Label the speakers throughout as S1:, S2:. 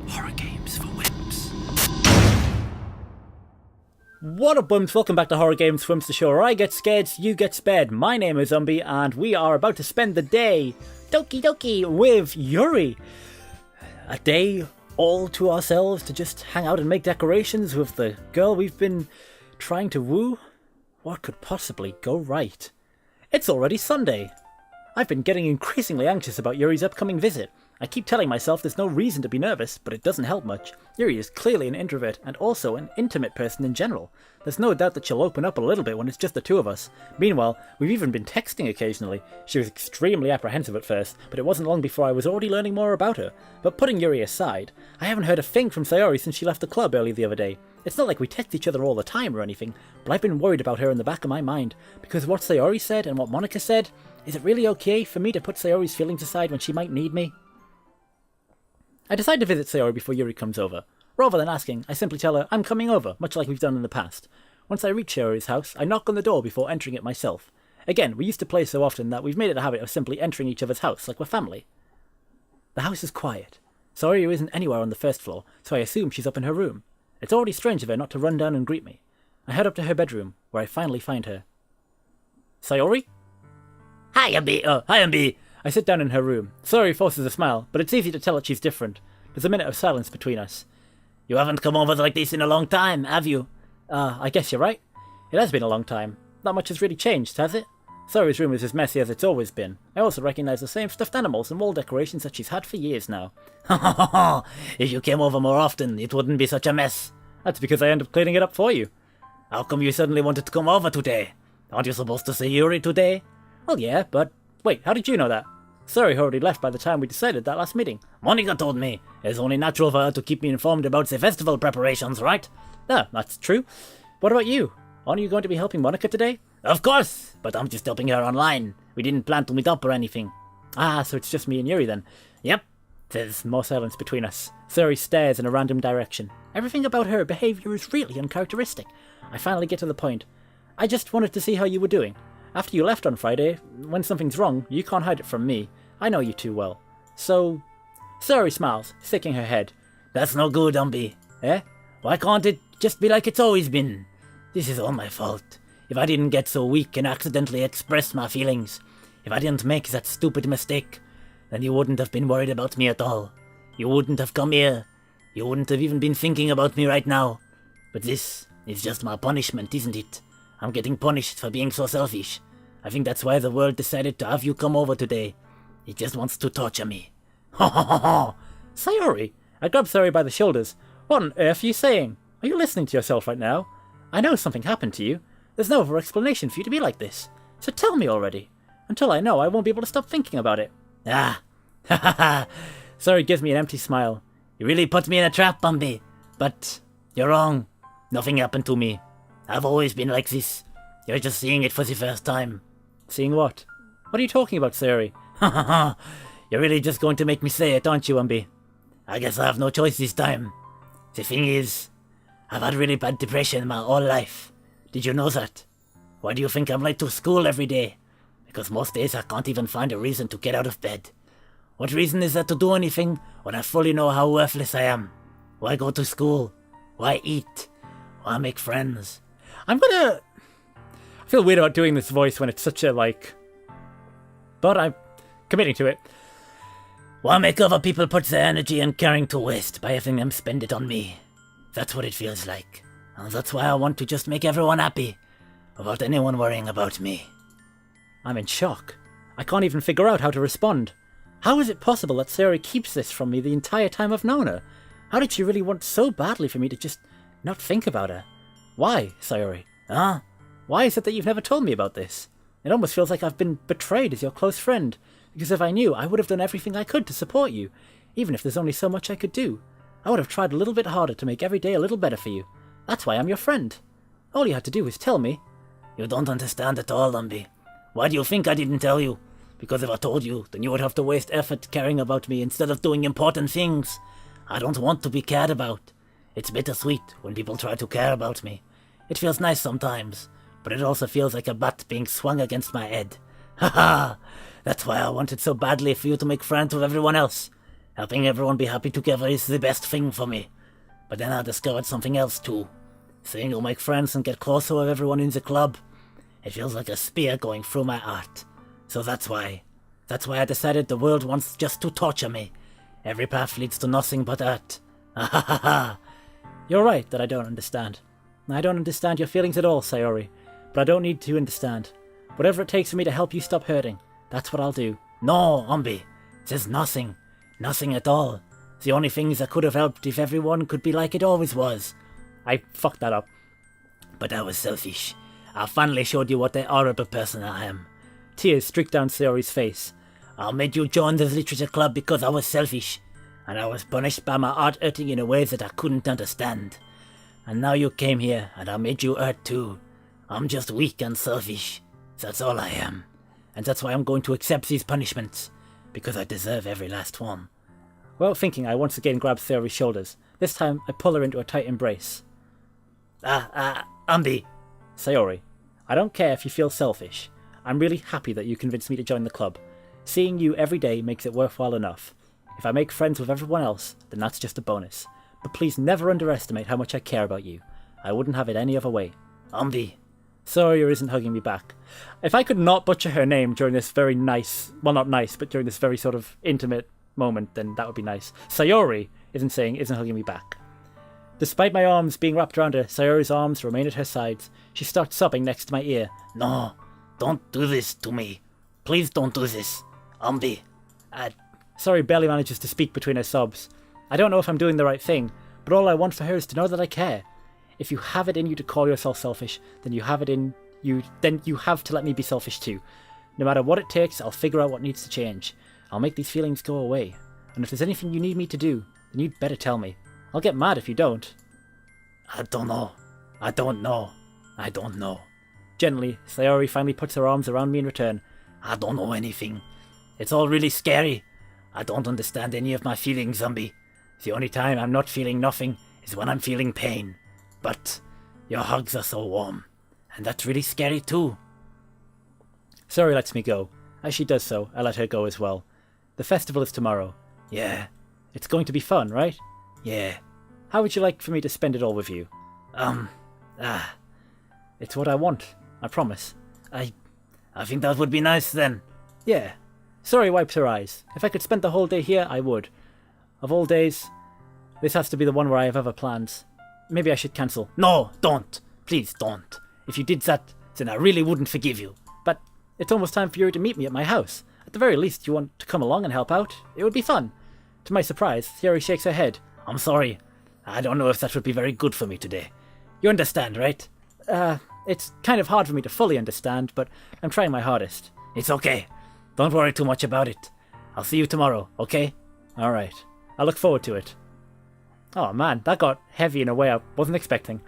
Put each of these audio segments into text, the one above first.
S1: Horror games for Wimps.
S2: What up, Wimps? Welcome back to Horror Games for Wimps, the show where I get scared, you get spared. My name is Umby, and we are about to spend the day, Doki Doki, with Yuri. A day all to ourselves to just hang out and make decorations with the girl we've been trying to woo? What could possibly go right? It's already Sunday. I've been getting increasingly anxious about Yuri's upcoming visit. I keep telling myself there's no reason to be nervous, but it doesn't help much. Yuri is clearly an introvert, and also an intimate person in general. There's no doubt that she'll open up a little bit when it's just the two of us. Meanwhile, we've even been texting occasionally. She was extremely apprehensive at first, but it wasn't long before I was already learning more about her. But putting Yuri aside, I haven't heard a thing from Sayori since she left the club early the other day. It's not like we text each other all the time or anything, but I've been worried about her in the back of my mind, because what Sayori said and what Monica said, is it really okay for me to put Sayori's feelings aside when she might need me? I decide to visit Sayori before Yuri comes over. Rather than asking, I simply tell her I'm coming over, much like we've done in the past. Once I reach Sayori's house, I knock on the door before entering it myself. Again, we used to play so often that we've made it a habit of simply entering each other's house like we're family. The house is quiet. Sayori isn't anywhere on the first floor, so I assume she's up in her room. It's already strange of her not to run down and greet me. I head up to her bedroom, where I finally find her. Sayori? Hi, Umby! I sit down in her room. Sayori forces a smile, but it's easy to tell that she's different. There's a minute of silence between us. You haven't come over like this in a long time, have you? I guess you're right. It has been a long time. Not much has really changed, has it? Sayori's room is as messy as it's always been. I also recognize the same stuffed animals and wall decorations that she's had for years now. If you came over more often, it wouldn't be such a mess. That's because I end up cleaning it up for you. How come you suddenly wanted to come over today? Aren't you supposed to see Yuri today? Well, yeah, but... Wait, how did you know that? Sayori already left by the time we decided that last meeting. Monica told me. It's only natural for her to keep me informed about the festival preparations, right? Ah, that's true. What about you? Aren't you going to be helping Monica today? Of course, but I'm just helping her online. We didn't plan to meet up or anything. Ah, so it's just me and Yuri then. Yep. There's more silence between us. Sayori stares in a random direction. Everything about her behaviour is really uncharacteristic. I finally get to the point. I just wanted to see how you were doing. After you left on Friday, when something's wrong, you can't hide it from me. I know you too well. So... Sayori smiles, shaking her head. That's no good, Umby. Eh? Why can't it just be like it's always been? This is all my fault. If I didn't get so weak and accidentally express my feelings, if I didn't make that stupid mistake, then you wouldn't have been worried about me at all. You wouldn't have come here. You wouldn't have even been thinking about me right now. But this is just my punishment, isn't it? I'm getting punished for being so selfish. I think that's why the world decided to have you come over today. It just wants to torture me. Ha ha ha ha! Sayori! I grab Sayori by the shoulders. What on earth are you saying? Are you listening to yourself right now? I know something happened to you. There's no other explanation for you to be like this. So tell me already. Until I know, I won't be able to stop thinking about it. Ah! Ha ha ha! Sayori gives me an empty smile. You really put me in a trap, Umby. But you're wrong. Nothing happened to me. I've always been like this. You're just seeing it for the first time. Seeing what? What are you talking about, Sayori? Ha ha ha! You're really just going to make me say it, aren't you, Umby? I guess I have no choice this time. The thing is, I've had really bad depression my whole life. Did you know that? Why do you think I'm late to school every day? Because most days I can't even find a reason to get out of bed. What reason is there to do anything when I fully know how worthless I am? Why go to school? Why eat? Why make friends? I feel weird about doing this voice when it's such a, But I'm committing to it. Why make other people put their energy and caring to waste by having them spend it on me? That's what it feels like. And that's why I want to just make everyone happy, without anyone worrying about me. I'm in shock. I can't even figure out how to respond. How is it possible that Sayori keeps this from me the entire time I've known her? How did she really want so badly for me to just not think about her? Why, Sayori? Huh? Why is it that you've never told me about this? It almost feels like I've been betrayed as your close friend, because if I knew, I would have done everything I could to support you, even if there's only so much I could do. I would have tried a little bit harder to make every day a little better for you. That's why I'm your friend. All you had to do was tell me. You don't understand at all, Umby. Why do you think I didn't tell you? Because if I told you, then you would have to waste effort caring about me instead of doing important things. I don't want to be cared about. It's bittersweet when people try to care about me. It feels nice sometimes, but it also feels like a bat being swung against my head. Ha ha! That's why I wanted so badly for you to make friends with everyone else.
S3: Helping everyone be happy together is the best thing for me. But then I discovered something else too. Seeing you make friends and get closer with everyone in the club. It feels like a spear going through my heart. So that's why I decided the world wants just to torture me. Every path leads to nothing but hurt. Ha ha ha ha.
S2: You're right that I don't understand. I don't understand your feelings at all, Sayori. But I don't need to understand. Whatever it takes for me to help you stop hurting, that's what I'll do.
S3: No, Umby. There's nothing. Nothing at all. The only things that could have helped if everyone could be like it always was.
S2: I fucked that up.
S3: But I was selfish. I finally showed you what a horrible person I am.
S2: Tears streaked down Sayori's face.
S3: I made you join the literature club because I was selfish. And I was punished by my art hurting in a way that I couldn't understand. And now you came here and I made you hurt too. I'm just weak and selfish. That's all I am. And that's why I'm going to accept these punishments. Because I deserve every last one.
S2: Without thinking, I once again grabbed Sayori's shoulders. This time, I pull her into a tight embrace.
S3: Umby.
S2: Sayori, I don't care if you feel selfish. I'm really happy that you convinced me to join the club. Seeing you every day makes it worthwhile enough. If I make friends with everyone else, then that's just a bonus. But please never underestimate how much I care about you. I wouldn't have it any other way.
S3: Umby.
S2: Sayori isn't hugging me back. If I could not butcher her name during this very nice, well not nice, but during this very sort of intimate moment, then that would be nice. Sayori isn't hugging me back. Despite my arms being wrapped around her, Sayori's arms remain at her sides. She starts sobbing next to my ear.
S3: No, don't do this to me. Please don't do this. Umby.
S2: Sayori barely manages to speak between her sobs. I don't know if I'm doing the right thing, but all I want for her is to know that I care. If you have it in you to call yourself selfish, then you have to let me be selfish too. No matter what it takes, I'll figure out what needs to change. I'll make these feelings go away. And if there's anything you need me to do, then you'd better tell me. I'll get mad if you don't.
S3: I don't know.
S2: Gently, Sayori finally puts her arms around me in return.
S3: I don't know anything. It's all really scary. I don't understand any of my feelings, Umby. The only time I'm not feeling nothing is when I'm feeling pain. But your hugs are so warm. And that's really scary too.
S2: Sayori lets me go. As she does so, I let her go as well. The festival is tomorrow.
S3: Yeah.
S2: It's going to be fun, right?
S3: Yeah.
S2: How would you like for me to spend it all with you? It's what I want. I promise.
S3: I think that would be nice then.
S2: Yeah. Sayori wipes her eyes. If I could spend the whole day here, I would. Of all days, this has to be the one where I have other plans. Maybe I should cancel.
S3: No, don't. Please don't. If you did that, then I really wouldn't forgive you.
S2: But it's almost time for you to meet me at my house. At the very least, you want to come along and help out. It would be fun. To my surprise, Sayori shakes her head.
S3: I'm sorry. I don't know if that would be very good for me today. You understand, right?
S2: It's kind of hard for me to fully understand, but I'm trying my hardest.
S3: It's okay. Don't worry too much about it. I'll see you tomorrow, okay?
S2: Alright. I look forward to it. Oh man, that got heavy in a way I wasn't expecting.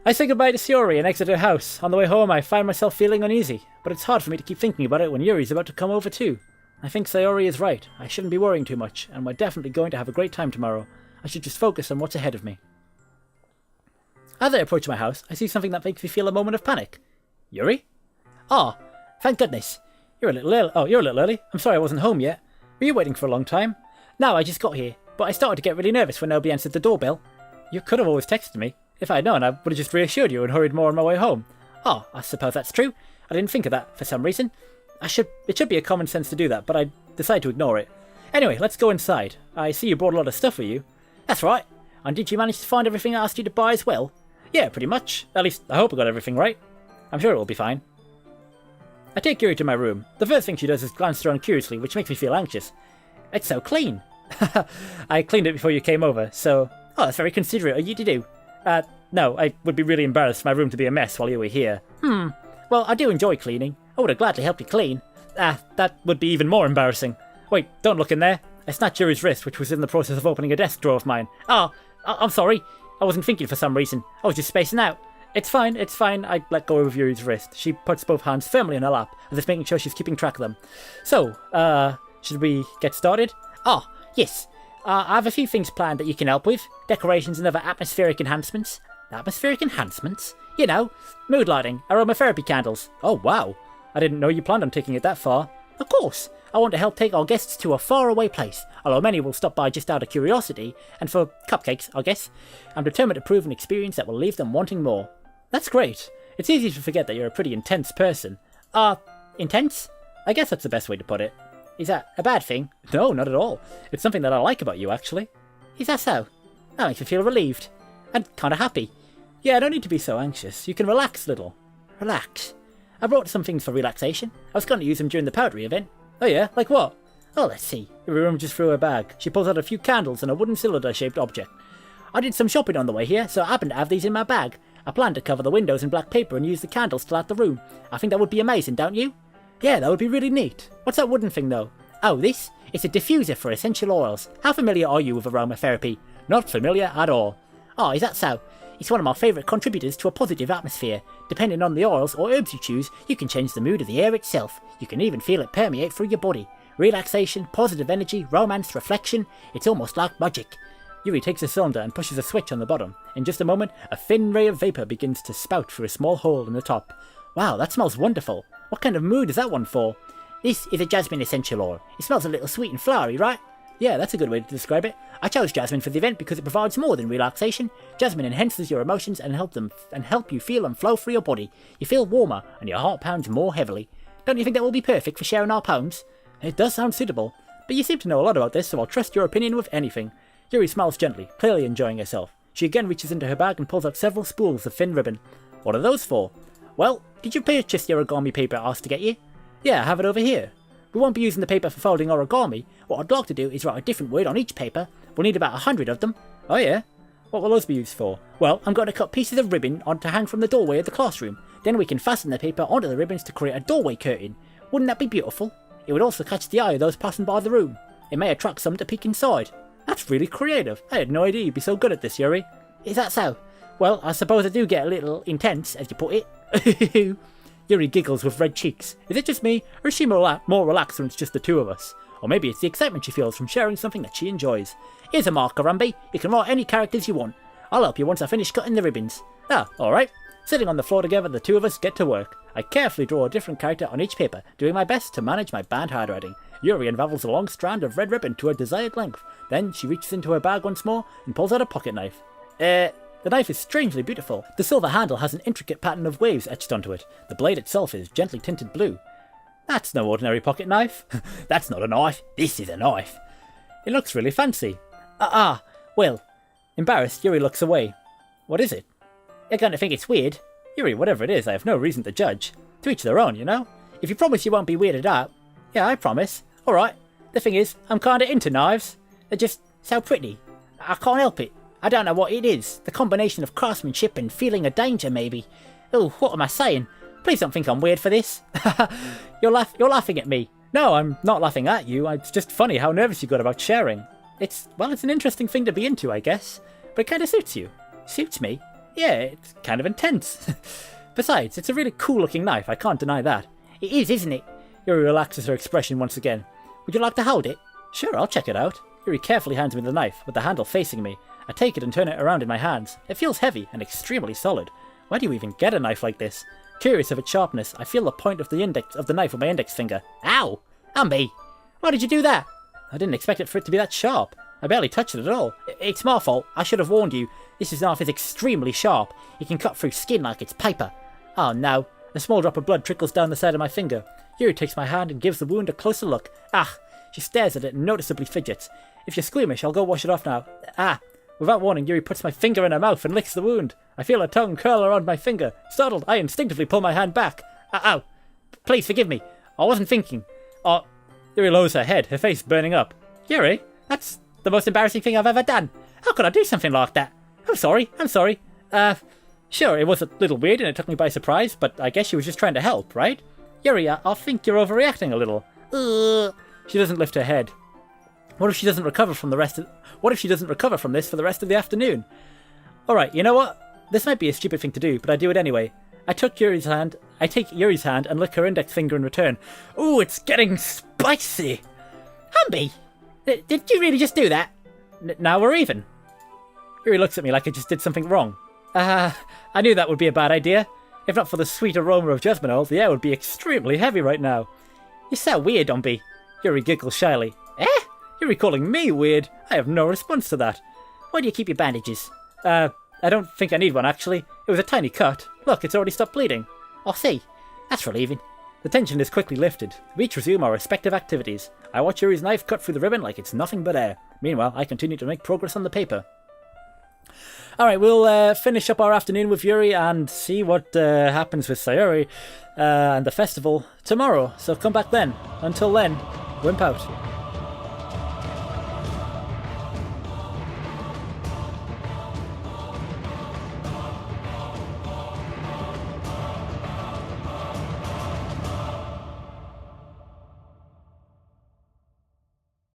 S2: I say goodbye to Sayori and exit her house. On the way home, I find myself feeling uneasy, but it's hard for me to keep thinking about it when Yuri's about to come over too. I think Sayori is right. I shouldn't be worrying too much, and we're definitely going to have a great time tomorrow. I should just focus on what's ahead of me. As I approach my house, I see something that makes me feel a moment of panic. Yuri? Oh, thank goodness. You're a little early. I'm sorry I wasn't home yet. Were you waiting for a long time? No, I just got here, but I started to get really nervous when nobody answered the doorbell. You could have always texted me. If I had known, I would have just reassured you and hurried more on my way home. Oh, I suppose that's true. I didn't think of that for some reason. It should be a common sense to do that, but I decided to ignore it. Anyway, let's go inside. I see you brought a lot of stuff with you. That's right. And did you manage to find everything I asked you to buy as well? Yeah, pretty much. At least, I hope I got everything right. I'm sure it will be fine. I take Yuri to my room. The first thing she does is glance around curiously, which makes me feel anxious. It's so clean. I cleaned it before you came over, so... Oh, that's very considerate of you to do. No, I would be really embarrassed for my room to be a mess while you were here. Well, I do enjoy cleaning. I would have gladly helped you clean. That would be even more embarrassing. Wait, don't look in there. I snatched Yuri's wrist, which was in the process of opening a desk drawer of mine. Oh, I'm sorry. I wasn't thinking for some reason. I was just spacing out. It's fine. I let go of Yuri's wrist. She puts both hands firmly in her lap, as if making sure she's keeping track of them. So, should we get started? Oh, yes. I have a few things planned that you can help with. Decorations and other atmospheric enhancements. Atmospheric enhancements? You know, mood lighting, aromatherapy candles. Oh, wow. I didn't know you planned on taking it that far. Of course. I want to help take our guests to a faraway place, although many will stop by just out of curiosity, and for cupcakes, I guess. I'm determined to prove an experience that will leave them wanting more. That's great. It's easy to forget that you're a pretty intense person. Intense? I guess that's the best way to put it. Is that a bad thing? No, not at all. It's something that I like about you, actually. Is that so? That makes me feel relieved. And kind of happy. Yeah, I don't need to be so anxious. You can relax a little. Relax? I brought some things for relaxation. I was going to use them during the poetry event. Oh yeah? Like what? Oh, let's see. Yuri rummages through her bag. She pulls out a few candles and a wooden cylinder-shaped object. I did some shopping on the way here, so I happen to have these in my bag. I plan to cover the windows in black paper and use the candles to light the room. I think that would be amazing, don't you? Yeah, that would be really neat. What's that wooden thing, though? Oh, this? It's a diffuser for essential oils. How familiar are you with aromatherapy? Not familiar at all. Oh, is that so? It's one of my favourite contributors to a positive atmosphere. Depending on the oils or herbs you choose, you can change the mood of the air itself. You can even feel it permeate through your body. Relaxation, positive energy, romance, reflection. It's almost like magic. Yuri takes a cylinder and pushes a switch on the bottom. In just a moment, a thin ray of vapour begins to spout through a small hole in the top. Wow, that smells wonderful. What kind of mood is that one for? This is a jasmine essential oil. It smells a little sweet and flowery, right? Yeah, that's a good way to describe it. I chose jasmine for the event because it provides more than relaxation. Jasmine enhances your emotions and help you feel and flow through your body. You feel warmer and your heart pounds more heavily. Don't you think that will be perfect for sharing our poems? It does sound suitable, but you seem to know a lot about this, so I'll trust your opinion with anything. Yuri smiles gently, clearly enjoying herself. She again reaches into her bag and pulls out several spools of thin ribbon. What are those for? Well, did you purchase the origami paper I asked to get you? Yeah, I have it over here. We won't be using the paper for folding origami. What I'd like to do is write a different word on each paper. We'll need about 100 of them. Oh yeah? What will those be used for? Well, I'm going to cut pieces of ribbon on to hang from the doorway of the classroom. Then we can fasten the paper onto the ribbons to create a doorway curtain. Wouldn't that be beautiful? It would also catch the eye of those passing by the room. It may attract some to peek inside. That's really creative. I had no idea you'd be so good at this, Yuri. Is that so? Well, I suppose I do get a little intense, as you put it. Yuri giggles with red cheeks. Is it just me, or is she more relaxed when it's just the two of us? Or maybe it's the excitement she feels from sharing something that she enjoys. Here's a marker, Umby. You can write any characters you want. I'll help you once I finish cutting the ribbons. Ah, alright. Sitting on the floor together, the two of us get to work. I carefully draw a different character on each paper, doing my best to manage my bad handwriting. Yuri unravels a long strand of red ribbon to her desired length. Then she reaches into her bag once more and pulls out a pocket knife. The knife is strangely beautiful. The silver handle has an intricate pattern of waves etched onto it. The blade itself is gently tinted blue. That's no ordinary pocket knife. That's not a knife. This is a knife. It looks really fancy. Well. Embarrassed, Yuri looks away. What is it? You're going to think it's weird. Yuri, whatever it is, I have no reason to judge. To each their own, you know? If you promise you won't be weirded out. Yeah, I promise. Alright. The thing is, I'm kinda into knives. They're just so pretty. I can't help it. I don't know what it is. The combination of craftsmanship and feeling of danger, maybe. Oh, what am I saying? Please don't think I'm weird for this. You're laughing at me. No, I'm not laughing at you. It's just funny how nervous you got about sharing. It's an interesting thing to be into, I guess. But it kinda suits you. Suits me? Yeah, it's kind of intense. Besides, it's a really cool looking knife, I can't deny that. It is, isn't it? Yuri relaxes her expression once again. Would you like to hold it? Sure, I'll check it out. Yuri carefully hands me the knife, with the handle facing me. I take it and turn it around in my hands. It feels heavy and extremely solid. Where do you even get a knife like this? Curious of its sharpness, I feel the point of the knife with my index finger. Ow! Umby! Why did you do that? I didn't expect it for it to be that sharp. I barely touched it at all. It's my fault. I should have warned you. This knife is extremely sharp. It can cut through skin like it's paper. Oh no. A small drop of blood trickles down the side of my finger. Yuri takes my hand and gives the wound a closer look. She stares at it and noticeably fidgets. If you're squeamish, I'll go wash it off now. Without warning, Yuri puts my finger in her mouth and licks the wound. I feel her tongue curl around my finger. Startled, I instinctively pull my hand back. Ow! Please forgive me. I wasn't thinking. Yuri lowers her head, her face burning up. Yuri, that's the most embarrassing thing I've ever done. How could I do something like that? I'm sorry. Sure, it was a little weird and it took me by surprise, but I guess she was just trying to help, right? Yuri, I think you're overreacting a little. She doesn't lift her head. What if she doesn't recover from this for the rest of the afternoon? Alright, you know what? This might be a stupid thing to do, but I do it anyway. I take Yuri's hand and lick her index finger in return. Ooh, it's getting spicy! Umby! Did you really just do that? Now we're even. Yuri looks at me like I just did something wrong. I knew that would be a bad idea. If not for the sweet aroma of jasmine oil, the air would be extremely heavy right now. You sound weird, Umby. Yuri giggles shyly. Eh? You're calling me weird? I have no response to that.
S3: Why do you keep your bandages?
S2: I don't think I need one, actually. It was a tiny cut. Look, it's already stopped bleeding.
S3: I see. That's relieving.
S2: The tension is quickly lifted. We each resume our respective activities. I watch Yuri's knife cut through the ribbon like it's nothing but air. Meanwhile, I continue to make progress on the paper. Alright, we'll finish up our afternoon with Yuri and see what happens with Sayori and the festival tomorrow. So come back then. Until then, Wimp out.